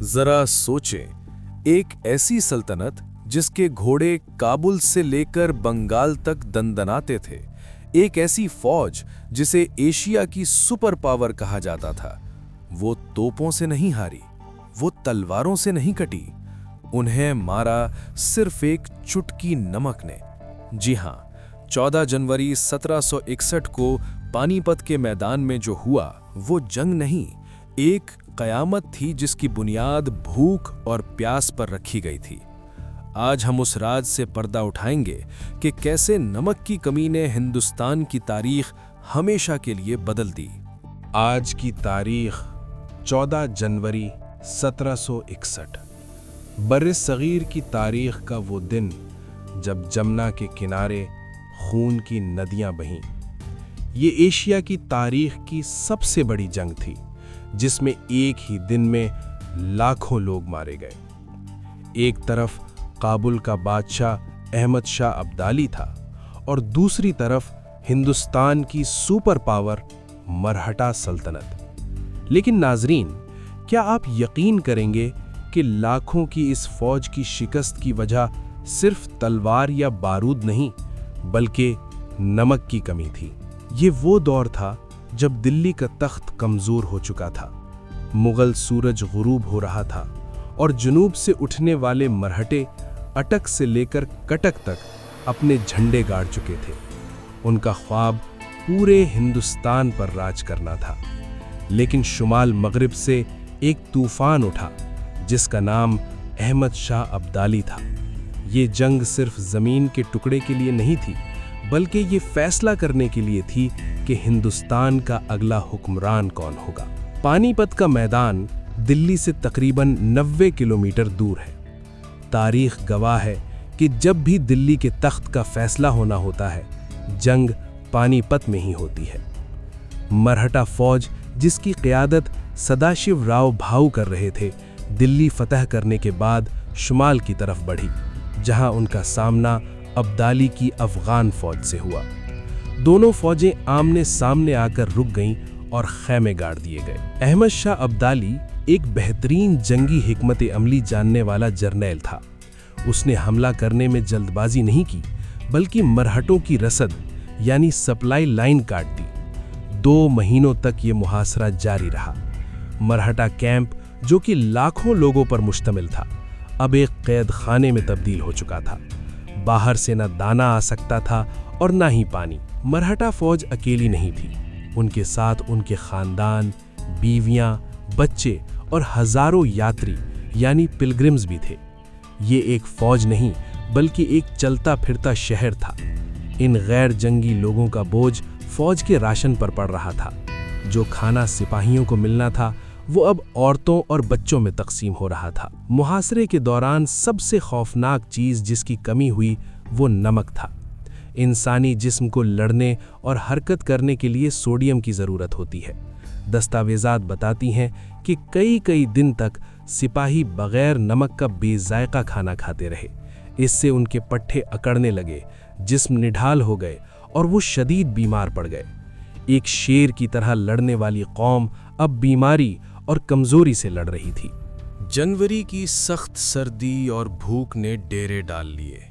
जरा सोचें, एक ऐसी सल्तनत जिसके घोड़े काबुल से लेकर बंगाल तक दंदनाते थे, एक ऐसी फौज जिसे एशिया की सुपर पावर कहा जाता था। वो तोपों से नहीं हारी, वो तलवारों से नहीं कटी, उन्हें मारा सिर्फ एक चुटकी नमक ने। जी हां, 14 जनवरी 1761 को पानीपत के मैदान में जो हुआ वो जंग नहीं, एक कयामत थी जिसकी बुनियाद भूख और प्यास पर रखी गई थी। आज हम उस राज से पर्दा उठाएंगे कि कैसे नमक की कमी ने हिंदुस्तान की तारीख हमेशा के लिए बदल दी। आज की तारीख 14 जनवरी 1761, बर्र-ए-सगीर की तारीख का वो दिन जब जमुना के किनारे खून की नदियां बहीं। ये एशिया की तारीख की सबसे बड़ी जंग थी, जिसमें एक ही दिन में लाखों लोग मारे गए। एक तरफ काबुल का बादशाह अहमद शाह अब्दाली था और दूसरी तरफ हिंदुस्तान की सुपर पावर मरहटा सल्तनत। लेकिन नाजरीन, क्या आप यकीन करेंगे कि लाखों की इस फौज की शिकस्त की वजह सिर्फ तलवार या बारूद नहीं, बल्कि नमक की कमी थी। ये वो दौर था जब दिल्ली का तख्त कमजोर हो चुका था, मुगल सूरज गुरूब हो रहा था और जुनूब से उठने वाले मरहटे अटक से लेकर कटक तक अपने झंडे गाड़ चुके थे। उनका ख्वाब पूरे हिंदुस्तान पर राज करना था। लेकिन शुमाल मगरिब से एक तूफान उठा जिसका नाम अहमद शाह अब्दाली था। ये जंग सिर्फ जमीन के टुकड़े के लिए नहीं थी, बल्कि ये फैसला करने के लिए थी कि हिंदुस्तान का अगला हुक्मरान कौन होगा। पानीपत का मैदान दिल्ली से तकरीबन 90 किलोमीटर दूर है। तारीख गवाह है कि जब भी दिल्ली के तख्त का फैसला होना होता है, जंग पानीपत में ही होती है। मरहटा फौज, जिसकी क़यादत सदाशिव राव भाऊ कर रहे थे, दिल्ली फतह करने के बाद शुमाल की तरफ बढ़ी, जहां उनका सामना अब्दाली की अफगान फौज से हुआ। दोनों फौजें आमने सामने आकर रुक गईं और खैमे गाड़ दिए गए। अहमद शाह अब्दाली एक बेहतरीन जंगी हिकमत अमली जानने वाला जर्नैल था। उसने हमला करने में जल्दबाजी नहीं की, बल्कि मरहटों की रसद यानी सप्लाई लाइन काट दी। 2 महीनों तक ये मुहासरा जारी रहा। मरहटा कैंप, जो कि लाखों लोगों पर मुश्तमिल था, अब एक कैद खाने में तब्दील हो चुका था। बाहर से न दाना आ सकता था और न ही पानी। मरहटा फौज अकेली नहीं थी, उनके साथ उनके खानदान, बीवियां, बच्चे और हजारों यात्री यानी पिलग्रिम्स भी थे। ये एक फौज नहीं, बल्कि एक चलता फिरता शहर था। इन गैर जंगी लोगों का बोझ फौज के राशन पर पड़ रहा था। जो खाना सिपाहियों को मिलना था, वो अब औरतों और बच्चों में तकसीम हो रहा था। मुहासरे के दौरान सबसे खौफनाक चीज़ जिसकी कमी हुई वो नमक था। इंसानी जिस्म को लड़ने और हरकत करने के लिए सोडियम की ज़रूरत होती है। दस्तावेज़ात बताती हैं कि कई दिन तक सिपाही बग़ैर नमक का बेज़ायक़ा खाना खाते रहे। इससे उनके पट्ठे अकड़ने लगे, जिस्म निढाल हो गए और वो शदीद बीमार पड़ गए। एक शेर की तरह लड़ने वाली कौम अब बीमारी और कमज़ोरी से लड़ रही थी। जनवरी की सख्त सर्दी और भूख ने डेरे डाल लिए।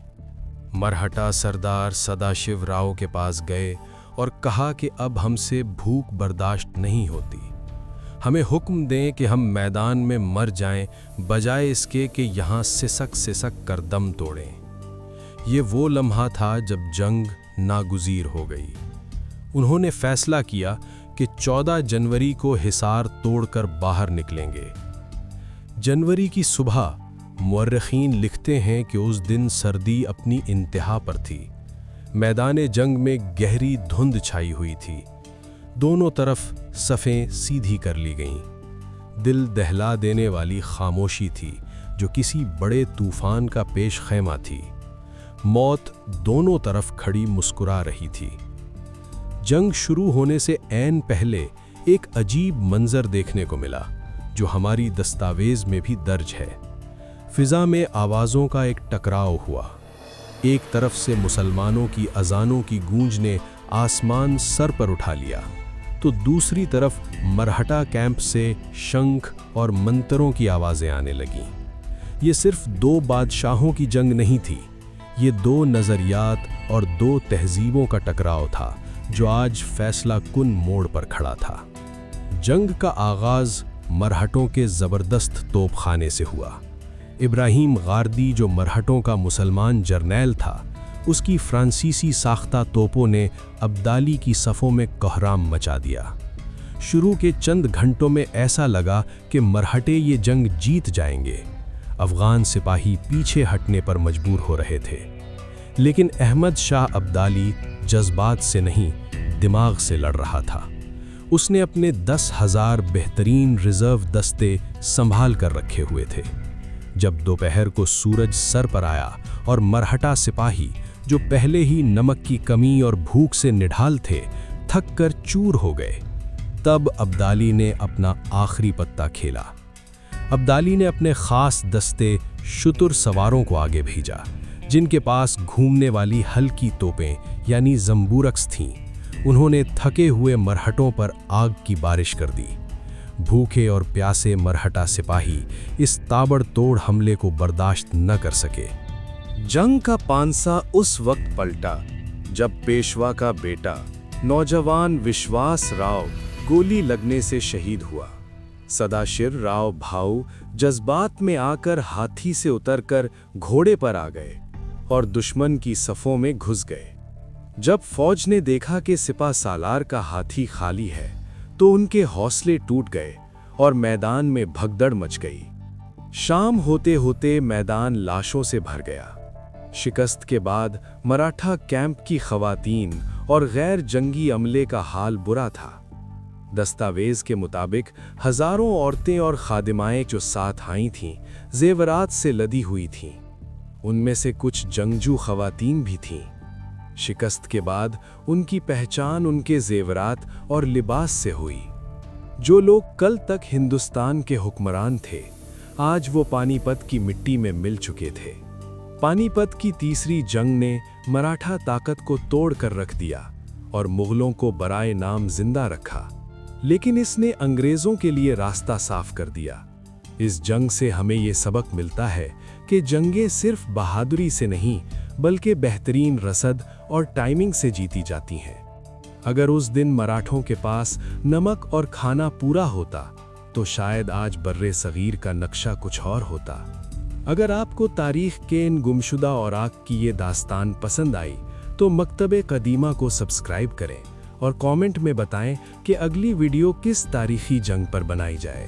मरहटा सरदार सदाशिव राव के पास गए और कहा कि अब हमसे भूख बर्दाश्त नहीं होती। हमें हुक्म दें कि हम मैदान में मर जाएं, बजाय इसके कि यहाँ सिसक कर दम तोड़ें। ये वो लम्हा था जब जंग नागुज़ीर हो गई। उन्होंने फैसला किया कि 14 जनवरी को हिसार तोड़कर बाहर निकलेंगे। जनवरी की सुबह मुअर्रिखीन लिखते हैं कि उस दिन सर्दी अपनी इंतहा पर थी। मैदान जंग में गहरी धुंध छाई हुई थी। दोनों तरफ सफ़ें सीधी कर ली गईं। दिल दहला देने वाली खामोशी थी जो किसी बड़े तूफान का पेश खैमा थी। मौत दोनों तरफ खड़ी मुस्कुरा रही थी। जंग शुरू होने से ऐन पहले एक अजीब मंजर देखने को मिला, जो हमारी दस्तावेज में भी दर्ज है। फिजा में आवाज़ों का एक टकराव हुआ। एक तरफ से मुसलमानों की अजानों की गूंज ने आसमान सर पर उठा लिया, तो दूसरी तरफ मरहटा कैंप से शंख और मंतरों की आवाज़ें आने लगीं। ये सिर्फ दो बादशाहों की जंग नहीं थी, ये दो नज़रियात और दो तहजीबों का टकराव था जो आज फैसला कुन मोड़ पर खड़ा था। जंग का आगाज़ मरहटों के ज़बरदस्त तोपखाने से हुआ। इब्राहिम गारदी, जो मरहटों का मुसलमान जर्नैल था, उसकी फ्रांसीसी साख्ता तोपों ने अब्दाली की सफ़ों में कोहराम मचा दिया। शुरू के चंद घंटों में ऐसा लगा कि मरहटे ये जंग जीत जाएंगे। अफ़गान सिपाही पीछे हटने पर मजबूर हो रहे थे, लेकिन अहमद शाह अब्दाली जज्बात से नहीं, दिमाग से लड़ रहा था। उसने अपने 10,000 बेहतरीन रिज़र्व दस्ते संभाल कर रखे हुए थे। जब दोपहर को सूरज सर पर आया और मरहटा सिपाही, जो पहले ही नमक की कमी और भूख से निढाल थे, थक कर चूर हो गए, तब अब्दाली ने अपना आखिरी पत्ता खेला। अब्दाली ने अपने ख़ास दस्ते शुतुर सवारों को आगे भेजा, जिनके पास घूमने वाली हल्की तोपें यानी ज़ंबूरक्स थीं। उन्होंने थके हुए मरहटों पर आग की बारिश कर दी। भूखे और प्यासे मरहटा सिपाही इस ताबड़तोड़ हमले को बर्दाश्त न कर सके। जंग का पांसा उस वक्त पलटा जब पेशवा का बेटा नौजवान विश्वास राव गोली लगने से शहीद हुआ। सदाशिव राव भाऊ जज्बात में आकर हाथी से उतरकर घोड़े पर आ गए और दुश्मन की सफ़ों में घुस गए। जब फौज ने देखा कि सिपा सालार का हाथी खाली है, तो उनके हौसले टूट गए और मैदान में भगदड़ मच गई। शाम होते होते मैदान लाशों से भर गया। शिकस्त के बाद मराठा कैंप की खवातीन और गैर जंगी अमले का हाल बुरा था। दस्तावेज के मुताबिक हजारों औरतें और खादिमाएं जो साथ आई थीं, जेवरात से लदी हुई थीं। उनमें से कुछ जंगजू खवातीन भी थीं। शिकस्त के बाद उनकी पहचान उनके जेवरात और लिबास से हुई। जो लोग कल तक हिंदुस्तान के हुक्मरान थे, आज वो पानीपत की मिट्टी में मिल चुके थे। पानीपत की तीसरी जंग ने मराठा ताकत को तोड़ कर रख दिया और मुगलों को बराए नाम जिंदा रखा, लेकिन इसने अंग्रेजों के लिए रास्ता साफ कर दिया। इस जंग से हमें ये सबक मिलता है कि जंगें सिर्फ बहादुरी से नहीं, बल्कि बेहतरीन रसद और टाइमिंग से जीती जाती हैं। अगर उस दिन मराठों के पास नमक और खाना पूरा होता, तो शायद आज बर्रे सगीर का नक्शा कुछ और होता। अगर आपको तारीख के इन गुमशुदा और आग की ये दास्तान पसंद आई, तो मकतबे कदीमा को सब्सक्राइब करें और कमेंट में बताएं कि अगली वीडियो किस तारीखी जंग पर बनाई जाए।